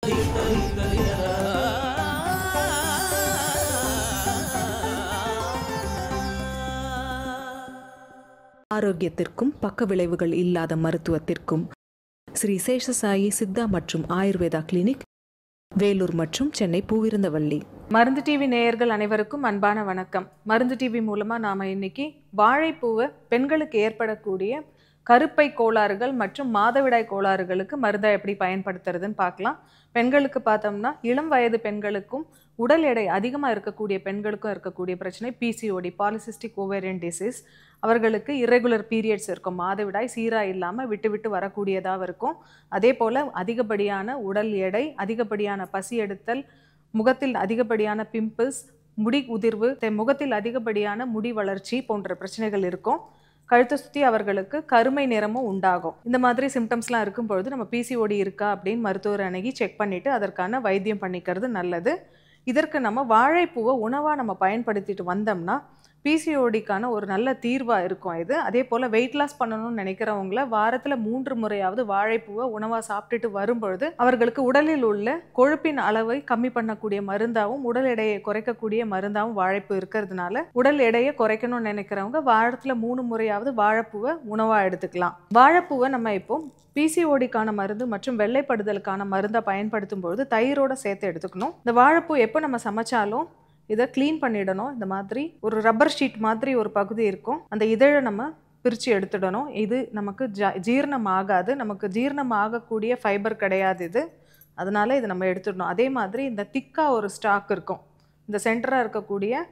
ஆரோக்கியத்திற்கும் பக்க விளைவுகள் இல்லாத மருத்துவத்திற்கும் ஸ்ரீ சேஷசாயி சித்தா மற்றும் ஆயுர்வேதா கிளினிக், வேலூர் மற்றும் சென்னை பூவிருந்தவல்லி. மருந்து டிவி நேயர்கள் அனைவருக்கும் அன்பான வணக்கம். மருந்து டிவி மூலமாக நாம் இன்னைக்கு வாழைப்பூவை பெண்களுக்கு ஏற்படக்கூடிய கருப்பை கோளாறுகள் மற்றும் மாதவிடாய் கோளாறுகளுக்கு மருந்தை எப்படி பயன்படுத்துறதுன்னு பார்க்கலாம். பெண்களுக்கு பார்த்தோம்னா இளம் வயது பெண்களுக்கும் உடல் எடை அதிகமாக இருக்கக்கூடிய பெண்களுக்கும் இருக்கக்கூடிய பிரச்சனை பிசிஓடி, பாலிசிஸ்டிக் ஓவேரியன் டிசீஸ். அவர்களுக்கு இரெகுலர் பீரியட்ஸ் இருக்கும், மாதவிடாய் சீராக இல்லாமல் விட்டு விட்டு வரக்கூடியதாக இருக்கும். அதே போல் அதிகப்படியான உடல் எடை, அதிகப்படியான பசி எடுத்தல், முகத்தில் அதிகப்படியான பிம்பிள்ஸ், முடி உதிர்வு, முகத்தில் அதிகப்படியான முடி வளர்ச்சி போன்ற பிரச்சனைகள் இருக்கும். கழுத்தை சுற்றி அவர்களுக்கு கருமை நிறமும் உண்டாகும். இந்த மாதிரி சிம்டம்ஸ்லாம் இருக்கும்பொழுது நம்ம பிசிஓடி இருக்கா அப்படின்னு மருத்துவர் அணுகி செக் பண்ணிவிட்டு அதற்கான வைத்தியம் பண்ணிக்கிறது நல்லது. இதற்கு நம்ம வாழைப்பூவை உணவாக நம்ம பயன்படுத்திட்டு வந்தோம்னா பிசிஓடிக்கான ஒரு நல்ல தீர்வாக இருக்கும் இது. அதே போல் வெயிட் லாஸ் பண்ணணும்னு நினைக்கிறவங்கள வாரத்தில் 3 முறையாவது வாழைப்பூவை உணவாக சாப்பிட்டுட்டு வரும்பொழுது அவர்களுக்கு உடலில் உள்ள கொழுப்பின் அளவை கம்மி பண்ணக்கூடிய மருந்தாகவும் உடல் எடையை குறைக்கக்கூடிய மருந்தாகவும் வாழைப்பூ இருக்கிறதுனால உடல் எடையை குறைக்கணும்னு நினைக்கிறவங்க வாரத்தில் 3 முறையாவது வாழைப்பூவை உணவாக எடுத்துக்கலாம். வாழைப்பூவை நம்ம இப்போ பிசிஓடிக்கான மருந்து மற்றும் வெள்ளைப்படுதலுக்கான மருந்தை பயன்படுத்தும் பொழுது தயிரோட சேர்த்து எடுத்துக்கணும். இந்த வாழைப்பூ எப்போ நம்ம சமைச்சாலும் இதை க்ளீன் பண்ணிடணும். இந்த மாதிரி ஒரு ரப்பர் ஷீட் மாதிரி ஒரு பகுதி இருக்கும், அந்த இதழை நம்ம பிரித்து எடுத்துடணும். இது நமக்கு ஜீரணம் ஆகாது, நமக்கு ஜீரணம் ஆகக்கூடிய ஃபைபர் கிடையாது இது, அதனால இதை நம்ம எடுத்துடணும். அதே மாதிரி இந்த திக்காக ஒரு ஸ்டாக் இருக்கும், இந்த சென்டராக இருக்கக்கூடிய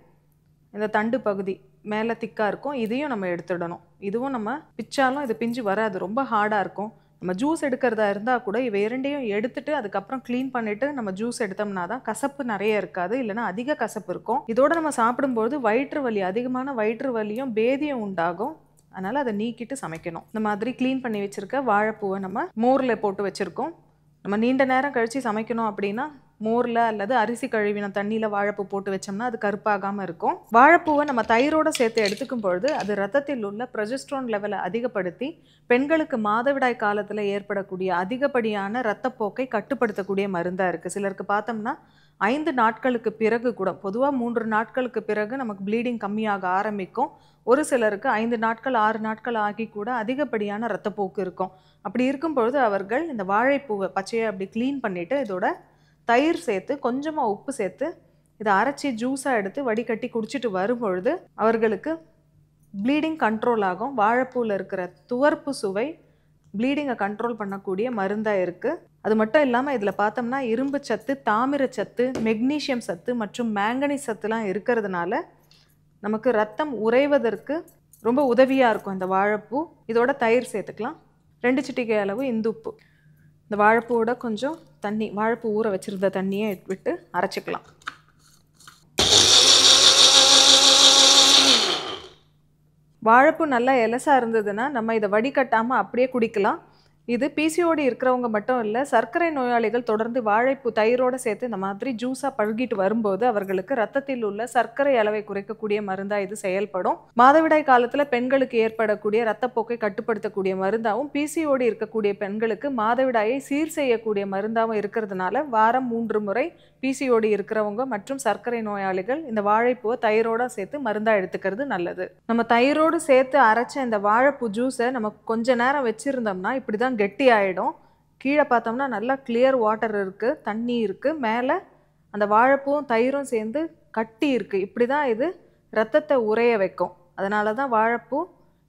இந்த தண்டு பகுதி மேலே திக்காக இருக்கும், இதையும் நம்ம எடுத்துடணும். இதுவும் நம்ம பிச்சாலும் இது பிஞ்சு வராது, ரொம்ப ஹார்டாக இருக்கும். நம்ம ஜூஸ் எடுக்கிறதா இருந்தால் கூட இவை இரண்டையும் எடுத்துட்டு அதுக்கப்புறம் க்ளீன் பண்ணிவிட்டு நம்ம ஜூஸ் எடுத்தோம்னா தான் கசப்பு நிறைய இருக்காது, இல்லைனா அதிக கசப்பு இருக்கும். இதோடு நம்ம சாப்பிடும்போது வயிற்று வலி, அதிகமான வயிற்று வலியும் பேதியும் உண்டாகும். அதனால் அதை நீக்கிட்டு சமைக்கணும். இந்த மாதிரி க்ளீன் பண்ணி வச்சுருக்க வாழைப்பூவை நம்ம மோரில் போட்டு வச்சுருக்கோம். நம்ம நீண்ட நேரம் கழித்து சமைக்கணும் அப்படின்னா மோரில் அல்லது அரிசி கழுவின தண்ணியில் வாழைப்பூ போட்டு வச்சோம்னா அது கருப்பாகாமல் இருக்கும். வாழைப்பூவை நம்ம தயிரோடு சேர்த்து எடுத்துக்கும் பொழுது அது ரத்தத்தில் உள்ள ப்ரொஜெஸ்ட்ரான் லெவலை அதிகப்படுத்தி பெண்களுக்கு மாதவிடாய் காலத்தில் ஏற்படக்கூடிய அதிகப்படியான இரத்தப்போக்கை கட்டுப்படுத்தக்கூடிய மருந்தாக இருக்குது. சிலருக்கு பார்த்தோம்னா 5 நாட்களுக்கு பிறகு கூட, பொதுவாக 3 நாட்களுக்கு பிறகு நமக்கு ப்ளீடிங் கம்மியாக ஆரம்பிக்கும். ஒரு சிலருக்கு 5 நாட்கள் 6 நாட்கள் ஆகி கூட அதிகப்படியான இரத்தப்போக்கு இருக்கும். அப்படி இருக்கும் பொழுது அவர்கள் இந்த வாழைப்பூவை பச்சையை அப்படி க்ளீன் பண்ணிவிட்டு இதோட தயிர் சேர்த்து கொஞ்சமாக உப்பு சேர்த்து இதை அரைச்சி ஜூஸாக எடுத்து வடிகட்டி குடிச்சிட்டு வரும்பொழுது அவர்களுக்கு ப்ளீடிங் கண்ட்ரோல் ஆகும். வாழைப்பூவில் இருக்கிற துவர்ப்பு சுவை ப்ளீடிங்கை கண்ட்ரோல் பண்ணக்கூடிய மருந்தாக இருக்குது. அது மட்டும் இல்லாமல் இதில் பார்த்தோம்னா இரும்பு சத்து, தாமிர சத்து, மெக்னீஷியம் சத்து மற்றும் மேங்கனீஸ் சத்துலாம் இருக்கிறதுனால நமக்கு ரத்தம் உறைவதற்கு ரொம்ப உதவியாக இருக்கும் இந்த வாழைப்பூ. இதோட தயிர் சேர்த்துக்கலாம், 2 சிட்டிகை அளவு இந்துப்பு. இந்த வாழைப்பூவோட கொஞ்சம் தண்ணி, வாழைப்பூ ஊற வச்சுருந்த தண்ணியை விட்டு அரைச்சிக்கலாம். வாழைப்பூ நல்லா எலசாக இருந்ததுன்னா நம்ம இதை வடிகட்டாமல் அப்படியே குடிக்கலாம். இது பிசிஓடி இருக்கிறவங்க மட்டும் இல்லை, சர்க்கரை நோயாளிகள் தொடர்ந்து வாழைப்பூ தயிரோடு சேர்த்து இந்த மாதிரி ஜூஸாக பழகிட்டு வரும்போது அவர்களுக்கு ரத்தத்தில் உள்ள சர்க்கரை அளவை குறைக்கக்கூடிய மருந்தாக இது செயல்படும். மாதவிடாய் காலத்தில் பெண்களுக்கு ஏற்படக்கூடிய ரத்தப்போக்கை கட்டுப்படுத்தக்கூடிய மருந்தாகவும் பிசிஓடி இருக்கக்கூடிய பெண்களுக்கு மாதவிடாயை சீர் செய்யக்கூடிய மருந்தாகவும் இருக்கிறதுனால வாரம் 3 முறை பிசிஓடி இருக்கிறவங்க மற்றும் சர்க்கரை நோயாளிகள் இந்த வாழைப்பூவை தயிரோடு சேர்த்து மருந்தாக எடுத்துக்கிறது நல்லது. நம்ம தயிரோடு சேர்த்து அரைச்ச இந்த வாழைப்பூ ஜூஸை நம்ம கொஞ்ச நேரம் வச்சுருந்தோம்னா இப்படி தான் கெட்டி ஆகிடும். கீழே பார்த்தோம்னா நல்லா கிளியர் வாட்டர் இருக்குது, தண்ணி இருக்குது, மேலே அந்த வாழைப்பூவும் தயிரும் சேர்ந்து கட்டி இருக்குது. இப்படி தான் இது ரத்தத்தை உறைய வைக்கும். அதனால தான் வாழைப்பூ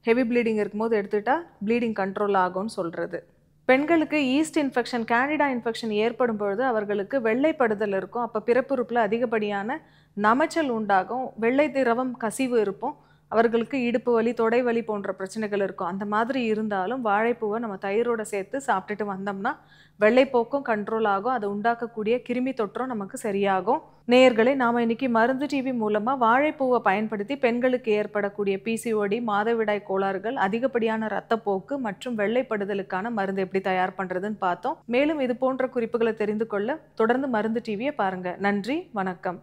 ஹெவி ப்ளீடிங் இருக்கும்போது எடுத்துக்கிட்டால் ப்ளீடிங் கண்ட்ரோல் ஆகும்னு சொல்கிறது. பெண்களுக்கு ஈஸ்ட் இன்ஃபெக்ஷன், கேண்டிடா இன்ஃபெக்ஷன் ஏற்படும் பொழுது அவர்களுக்கு வெள்ளைப்படுதல் இருக்கும். அப்போ பிறப்புறுப்பில் அதிகப்படியான நமைச்சல் உண்டாகும், வெள்ளை திரவம் கசிவு இருக்கும். அவர்களுக்கு இடுப்பு வலி, தொடை வலி போன்ற பிரச்சனைகள் இருக்கும். அந்த மாதிரி இருந்தாலும் வாழைப்பூவை நம்ம தயிரோடு சேர்த்து சாப்பிட்டுட்டு வந்தோம்னா வெள்ளைப்போக்கும் கண்ட்ரோல் ஆகும், அது உண்டாக்கக்கூடிய கிருமி தொற்றும் நமக்கு சரியாகும். நேயர்களே, நாம் இன்னைக்கு மருந்து டிவி மூலமாக வாழைப்பூவை பயன்படுத்தி பெண்களுக்கு ஏற்படக்கூடிய பிசிஓடி, மாதவிடாய் கோளாறுகள், அதிகப்படியான இரத்தப்போக்கு மற்றும் வெள்ளைப்படுதலுக்கான மருந்து எப்படி தயார் பண்ணுறதுன்னு பார்த்தோம். மேலும் இது போன்ற குறிப்புகளை தெரிந்து கொள்ள தொடர்ந்து மருந்து டிவியை பாருங்கள். நன்றி, வணக்கம்.